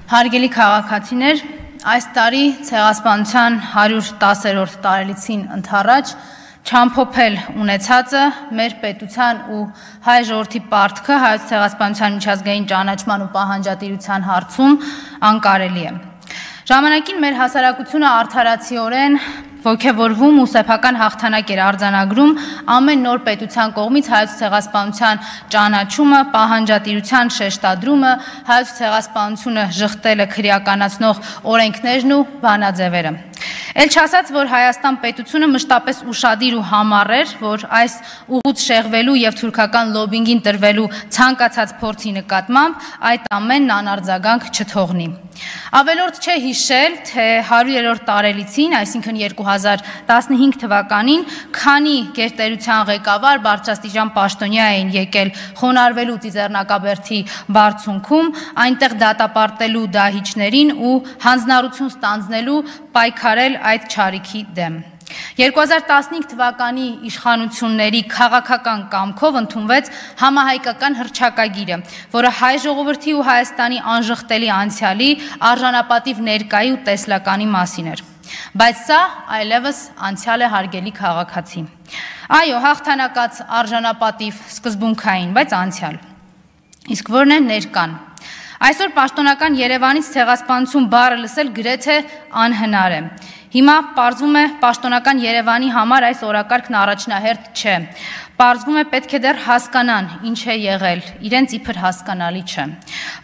Հարգելի քաղաքացիներ, այս տարի ցեղասպանության 110-րդ տարելիցին ընդառաջ չամփոփել ունեցածը մեր պետության ու հայ ժողովրդի պարտքը հայոց ցեղասպանության միջազգային ճանաչման ու պահանջատիրության հարցում անկարելի է։ Ժամանակին մեր հասարակությունը արդարացիորեն ոգևորվում ու սեփական հաղթանակ էր արձանագրում ամեն նոր պետության կողմից հայոց ցեղասպանության ճանաչումը, պահանջատիրության շեշտադրումը, հայոց ցեղասպանությունը ժխտելը քրեականացնող օրենքներն ու բանաձևերը։ Էլ չասած, որ Հայաստան պետությունը մշտապես ուշադիր ու համառ էր, որ այս ուղուց շեղվելու եւ թուրքական լոբինգին տրվելու ցանկացած փորձի նկատմամբ այդ ամենն անարձագանք չթողնի։ Ավելորդ չէ հիշել, թե 100-րդ տարելիցին, այսինքն 2015 թվականին, քանի գերտերության ղեկավար բարձրաստիճան պաշտոնյա էին եկել խոնարհվելու Ծիծեռնակաբերդի բարձունքում, այնտեղ դատապարտելու դահիճներին ու հանձնառություն ստանձնելու պայքարել այդ չարիքի դեմ։ 2015 թվականի իշխանությունների քաղաքական կամքով ընդունվեց համահայկական հռչակագիրը, որը հայ ժողովրդի ու Հայաստանի անժխտելի անցյալի արժանապատիվ ներկայի ու տեսլականի մասին էր։ Բայց սա այլևս անցյալ է, հարգելի քաղաքացի։ Այո, հաղթանակած արժանապատիվ սկզբունքային, բայց անցյալ։ Իսկ որն է ներկան։ Այսօր պաշտոնական Երևանից ցեղասպանություն բառը լսել գրեթե անհնար է։ Հիմա պարզվում է պաշտոնական Երևանի համար այս օրակարգն առաջնահերթ չէ։ Պարզվում է պետք է դեռ հասկանան ինչ է եղել, իրենց իբր հասկանալի չէ։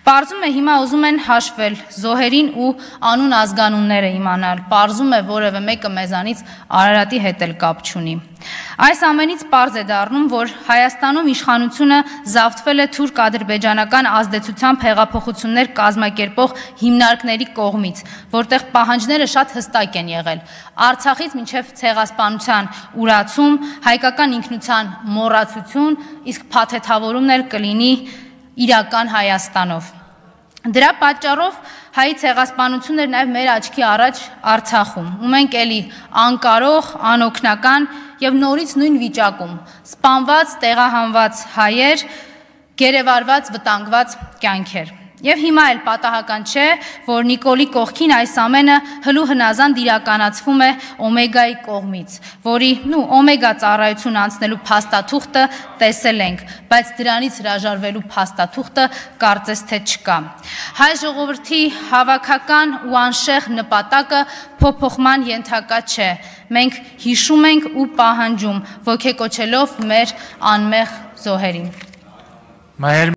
Պարզվում է հիմա ուզում են հաշվել զոհերին ու անուն ազգանունները իմանալ։ Պարզվում է որևէ մեկը մեզանից Արարատի հետ էլ կապ չունի։ Այս ամենից պարզ է դառնում, որ Հայաստանում իշխանությունը զավթվել է թուրք-ադրբեջանական ազդեցությամբ հեղափոխություններ կազմակերպող հիմնարկների կողմից, որտեղ պահանջները շատ հստակ են եղել։ Արցախից մինչև ցեղասպանության ուրացում, հայկական ինքնության մոռացություն, իսկ փաթեթավորումն էլ կլինի իրական Հայաստանով։ Դրա պատճառով հայի ցեղասպանությունն էր նաև մեր աչքի առաջ Արցախում, ու մենք էլի անկարող, անօգնական եւ նորից նույն վիճակում սպանված, տեղահանված հայեր, գերեվարված, վտանգված կյանքեր։ Եվ հիմա էլ պատահական չէ, որ Նիկոլի կողքին այս ամենը հլու հնազանդ իրականացվում է Օմեգայի կողմից, որի Օմեգա ծառայություն անցնելու փաստաթուղթը տեսել ենք, բայց դրանից հրաժարվելու փաստաթուղթը կարծես թե չկա։ Հայ ժողովրդի հավաքական ու անշեղ նպատակը փոփոխման ենթակա չէ։ Մենք հիշում ենք ու պահանջում, ոգեկոչելով մեր անմեղ զոհերին։